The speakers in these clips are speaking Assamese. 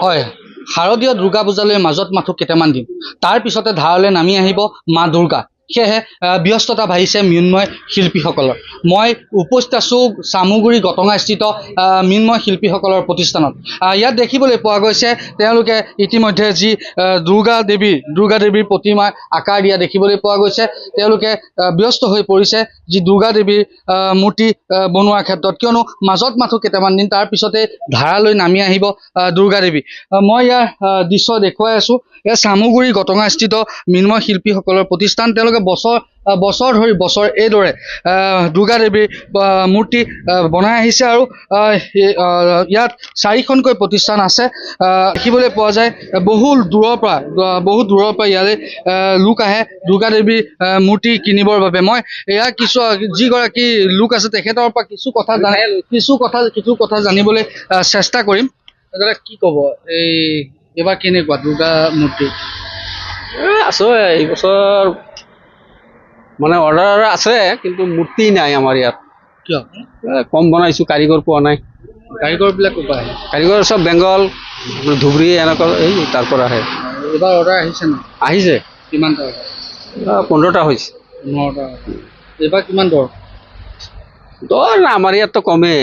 হয়, শাৰদীয় দুৰ্গা পূজালৈ মাজত মাথো কেইটামান দিন, তাৰ পিছতে ধাৰলৈ নামি আহিব মা দুৰ্গা। সেয়েহে ব্যস্ততা বাঢ়িছে মৃন্ময় শিল্পীসকলৰ। মই উপস্থিত আছোঁ চামগুৰি গটঙাস্থিত মৃন্ময় শিল্পীসকলৰ প্ৰতিষ্ঠানত। ইয়াত দেখিবলৈ পোৱা গৈছে তেওঁলোকে ইতিমধ্যে যি দুৰ্গা দেৱীৰ প্ৰতিমা আকাৰ দিয়া দেখিবলৈ পোৱা গৈছে। তেওঁলোকে ব্যস্ত হৈ পৰিছে যি দুৰ্গা দেৱীৰ মূৰ্তি বনোৱাৰ ক্ষেত্ৰত, কিয়নো মাজত মাথো কেইটামান দিন, তাৰ পিছতে ধাৰালৈ নামি আহিব দুৰ্গা দেৱী। মই ইয়াৰ দৃশ্য দেখুৱাই আছোঁ। এয়া চামগুৰি গটঙাস্থিত মৃন্ময় শিল্পীসকলৰ প্ৰতিষ্ঠান। তেওঁলোকে বছৰ ধৰি এইদৰে দুৰ্গা দেৱীৰ মূৰ্তি বনাই আহিছে আৰু ইয়াত 4খনকৈ প্ৰতিষ্ঠান আছে। দেখিবলৈ পোৱা যায় বহু দূৰৰ পৰা ইয়ালৈ লোক আহে দুৰ্গা দেৱীৰ মূৰ্তি কিনিবৰ বাবে। মই ইয়াৰ যিগৰাকী লোক আছে তেখেতৰ পৰা কিছু কথা জানিবলৈ চেষ্টা কৰিম। দাদা কি ক'ব, এইবাৰ কেনেকুৱা দুৰ্গা মূৰ্তি? আছোঁ এই বছৰ মানে অৰ্ডাৰ আছে, কিন্তু মূৰ্তি নাই আমাৰ ইয়াত। কিয়? কম বনাইছোঁ, কাৰিকৰ পোৱা নাই। কাৰিকৰবিলাক ক'ৰ পৰা আহে? কাৰিকৰ চব বেংগল, ধুবুৰী এনেকুৱা তাৰ পৰা আহে। এইবাৰ অৰ্ডাৰ আহিছে ন? আহিছে। কিমানটা অৰ্ডাৰ? 15টা হৈছে। 15টা। এইবাৰ কিমান দৰ? দৰ আমাৰ ইয়াততো কমেই,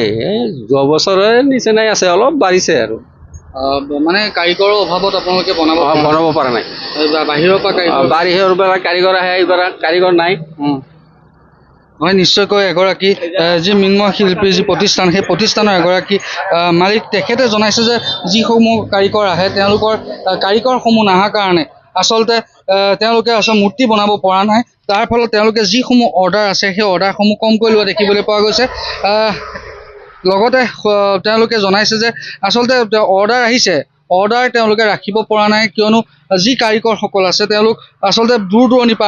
যোৱা বছৰে নিচিনাই আছে, অলপ বাঢ়িছে আৰু। মানে কাৰিকৰৰ অভাৱত আপোনালোকে বনাব পৰা নাই। বাহিৰৰ পৰা কাৰিকৰ আহে, এইবাৰ কাৰিকৰ নাই। হয়, নিশ্চয়কৈ এগৰাকী যি মৃন্ময় শিল্পীৰ যি প্ৰতিষ্ঠান, সেই প্ৰতিষ্ঠানৰ এগৰাকী মালিক, তেখেতে জনাইছে যে যিসমূহ কাৰিকৰ আহে তেওঁলোকৰ কাৰিকৰসমূহ নাহাৰ কাৰণে আচলতে তেওঁলোকে মূৰ্তি বনাব পৰা নাই। তাৰ ফলত তেওঁলোকে যিসমূহ অৰ্ডাৰ আছে সেই অৰ্ডাৰসমূহ কমকৈ লোৱা দেখিবলৈ পোৱা গৈছে। লগতে তেওঁলোকে জনাইছে যে আচলতে অৰ্ডাৰ আহিছে, অৰ্ডাৰ তেওঁলোকে ৰাখিব পৰা নাই, কিয়নো যি কাৰিকৰসকল আছে তেওঁলোক আচলতে দূৰ দূৰণিৰ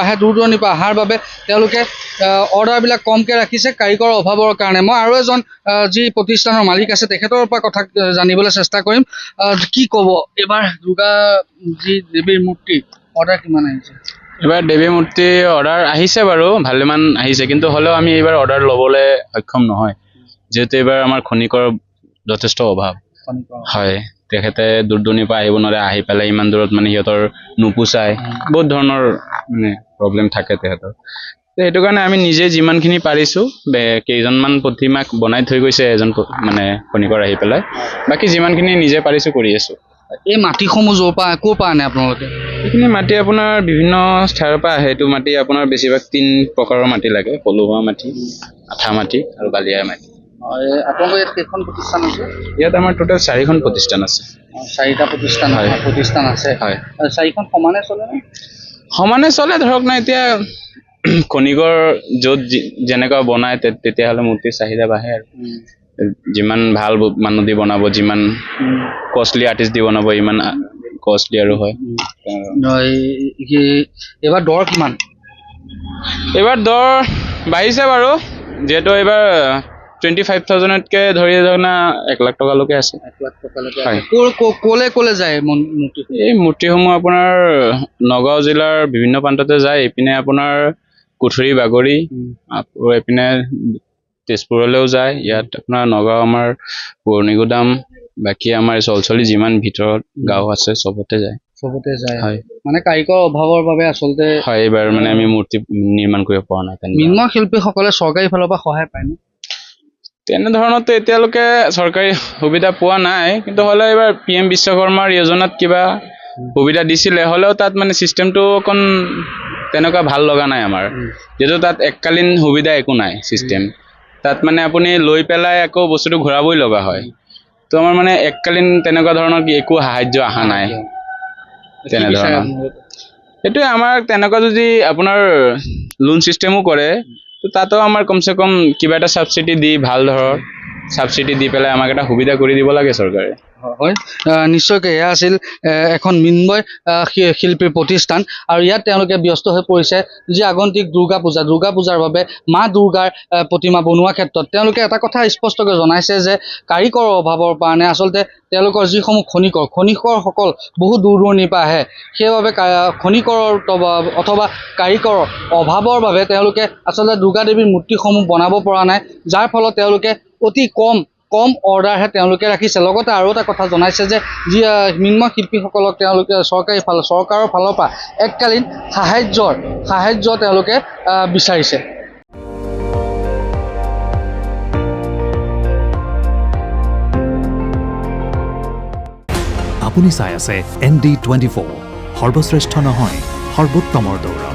পৰা অহাৰ বাবে তেওঁলোকে অৰ্ডাৰবিলাক কমকৈ ৰাখিছে কাৰিকৰৰ অভাৱৰ কাৰণে। মই আৰু এজন যি প্ৰতিষ্ঠানৰ মালিক আছে তেখেতৰ পৰা কথা জানিবলৈ চেষ্টা কৰিম। কি ক'ব, এইবাৰ দুৰ্গা যি দেৱীৰ মূৰ্তি অৰ্ডাৰ কিমান আহিছে? এইবাৰ দেৱী মূৰ্তি অৰ্ডাৰ আহিছে বাৰু, ভালেমান আহিছে, কিন্তু হ'লেও আমি এইবাৰ অৰ্ডাৰ ল'বলৈ সক্ষম নহয়, যিহেতু এইবাৰ আমাৰ খনিকৰ যথেষ্ট অভাৱ। হয়, তেখেতে দূৰ দূৰণিৰ পৰা আহিব নোৱাৰে, আহি পেলাই ইমান দূৰত মানে সিহঁতৰ নোপোচায়, বহুত ধৰণৰ মানে প্ৰব্লেম থাকে তেখেতৰ। সেইটো কাৰণে আমি নিজে যিমানখিনি পাৰিছোঁ, কেইজনমান প্ৰতিমা বনাই থৈ গৈছে এজন মানে খনিকৰ আহি পেলাই, বাকী যিমানখিনি নিজে পাৰিছোঁ কৰি আছোঁ। এই মাটিসমূহ ক'ৰ পৰা আনে আপোনালোকে? এইখিনি মাটি আপোনাৰ বিভিন্ন ঠাইৰ পৰা আহে। এইটো মাটি আপোনাৰ বেছিভাগ 3 প্ৰকাৰৰ মাটি লাগে: পলসুৱা মাটি, আঠা মাটি আৰু বালিয়া মাটি। আপোনালোকৰ ইয়াত কেইখন প্ৰতিষ্ঠান আছে? ইয়াত আমাৰ টোটেল 4খন প্ৰতিষ্ঠান আছে। 4টা প্ৰতিষ্ঠান আছে। হয়, 4খন সমানে চলেনে? সমানে চলে ধৰক না, এতিয়া খনিকৰ য'ত যেনেকুৱা বনায় তেতিয়াহ'লে মূৰ্তিৰ চাহিদা বাঢ়ে আৰু। যিমান ভাল মানুহ দি বনাব, যিমান কষ্টলি আৰ্টিষ্ট দি বনাব, ইমান কষ্টলি আৰু হয়। এইবাৰ দৰ কিমান? এইবাৰ দৰ বাঢ়িছে বাৰু, যিহেতু এইবাৰ 25,000তকৈ ধৰি ধৰক না 1 লাখ টকালৈকে আছে। 1 লাখ টকালৈকে। হয়। ক'লে যায় মূৰ্তি? এই মূৰ্তিসমূহ আপোনাৰ নগাঁও জিলাৰ বিভিন্ন প্ৰান্ততে যায়। এইপিনে আপোনাৰ কুঠুৰী বাগৰি, আৰু এইপিনে তেজপুৰলৈও যায়। ইয়াত আপোনাৰ নগাঁও, আমাৰ পুৰণিগুদাম, বাকী আমাৰ চলচলি যিমান ভিতৰত গাঁও আছে চবতে যায়। হয়, মানে কাৰিকৰ অভাৱৰ বাবে আচলতে। হয়, এইবাৰ মানে আমি মূৰ্তি নিৰ্মাণ কৰিব পৰা নাই। মৃন্ময় শিল্পীসকলে চৰকাৰী ফালৰ পৰা সহায় পায়নে? তেনেধৰণতো এতিয়ালৈকে চৰকাৰী সুবিধা পোৱা নাই, কিন্তু হ'লেও এইবাৰ PM বিশ্বকৰ্মাৰ যোজনাত কিবা সুবিধা দিছিলে, হ'লেও তাত মানে চিষ্টেমটো অকণ তেনেকুৱা ভাল লগা নাই আমাৰ, যিহেতু তাত এককালীন সুবিধা একো নাই চিষ্টেম। তাত মানে আপুনি লৈ পেলাই আকৌ বস্তুটো ঘূৰাবই লগা হয়। তো আমাৰ মানে এককালীন তেনেকুৱা ধৰণৰ একো সাহাৰ্য অহা নাই তেনেধৰণৰ। সেইটোৱে আমাৰ তেনেকুৱা যদি আপোনাৰ লোন চিষ্টেমো কৰে, তো তাতো আমাৰ কমচে কম কিবা এটা ছাবচিডি দি, ভাল ধৰক ছাবচিডি দি পেলাই আমাক এটা সুবিধা কৰি দিব লাগে চৰকাৰে। হয়, নিশ্চয়কৈ এয়া আছিল এখন মৃন্ময় শিল্পীৰ প্ৰতিষ্ঠান, আৰু ইয়াত তেওঁলোকে ব্যস্ত হৈ পৰিছে যি আগন্তুক দুৰ্গা পূজাৰ বাবে মা দুৰ্গাৰ প্ৰতিমা বনোৱাৰ ক্ষেত্ৰত। তেওঁলোকে এটা কথা স্পষ্টকৈ জনাইছে যে কাৰিকৰৰ অভাৱৰ কাৰণে আচলতে তেওঁলোকৰ যিসমূহ খনিকৰসকল বহু দূৰ দূৰণিৰ পৰা আহে, সেইবাবে খনিকৰৰ অথবা কাৰিকৰৰ অভাৱৰ বাবে তেওঁলোকে আচলতে দুৰ্গা দেৱীৰ মূৰ্তিসমূহ বনাব পৰা নাই, যাৰ ফলত তেওঁলোকে অতি কম কম অৰ্ডাৰহে তেওঁলোকে ৰাখিছে। লগতে আৰু এটা কথা জনাইছে যে যি মৃন্ময় শিল্পীসকলক তেওঁলোকে চৰকাৰৰ ফালৰ পৰা এককালীন সাহায্য তেওঁলোকে বিচাৰিছে। আপুনি চাই আছে ND24, সৰ্বশ্ৰেষ্ঠ নহয় সৰ্বোত্তমৰ দৌৰ।